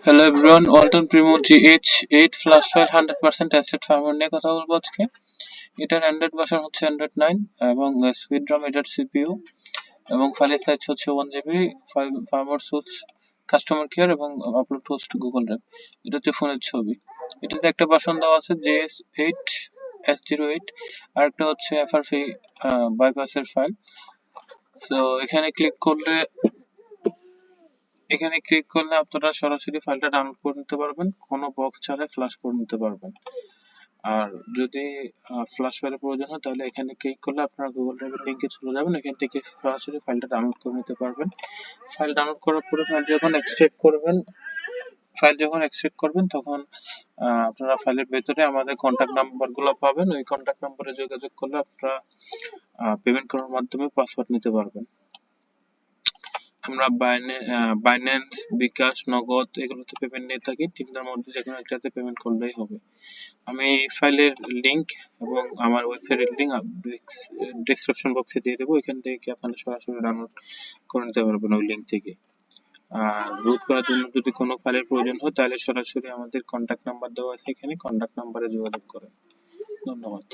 Hello everyone, Walton Primo GH8 flash file 100% tested firmware নিয়ে কথা বলবো আজকে। এটার অ্যান্ড্রয়েড ভার্সন হচ্ছে অ্যান্ড্রয়েড 9 এবং সুইট ড্রম এটার CPU এবং ফাইলের সাইজ হচ্ছে 1 GB। Firmware source customer care এবং আপলোড হোস্ট গুগল ড্রাইভ। এটা হচ্ছে ফোনের ছবি। এটাতে একটা ভার্সন দেওয়া আছে JS8 S08, আর একটা হচ্ছে FRP বাইপাসের ফাইল। তো এখানে ক্লিক করলে আপনারা সরাসরি ফাইলটা ডাউনলোড করে নিতে পারবেন, কোনো বক্স ছাড়াই ফ্লাশ করে নিতে পারবেন। আর যদি ফ্লাশ ফাইলের প্রয়োজন হয় তাহলে এখানে ক্লিক করলে আপনারা গুগল ড্রাইভের লিঙ্কে চলে যাবেন, এখান থেকে সরাসরি ফাইলটা ডাউনলোড করে নিতে পারবেন। ফাইল ডাউনলোড করার পরে ফাইল যখন এক্সট্রাক্ট করবেন তখন আপনারা ফাইলের ভেতরে আমাদের কন্ট্যাক্ট নাম্বারগুলো পাবেন। ওই কন্ট্যাক্ট নাম্বারে যোগাযোগ করলে আপনারা পেমেন্ট করার মাধ্যমে পাসওয়ার্ড নিতে পারবেন। আমরা বাইন্যান্স, বিকাশ, নগদ এগুলোতে পেমেন্ট নিয়ে থাকি। তিনটার মধ্যে যেকোনো একটাতে পেমেন্ট করলেই হবে। আমি ফাইলের লিংক এবং আমার ওয়েবসাইটের লিংক ডেসক্রিপশন বক্সে দিয়ে দেবো, এখান থেকে আপনারা সরাসরি ডাউনলোড করে নিতে পারবেন ওই লিংক থেকে। আর রুট করার জন্য যদি কোনো ফাইলের প্রয়োজন হয় তাহলে সরাসরি আমাদের কন্ট্যাক্ট নাম্বার দেওয়া আছে, এখানে কন্ট্যাক্ট নাম্বারে যোগাযোগ করেন। ধন্যবাদ।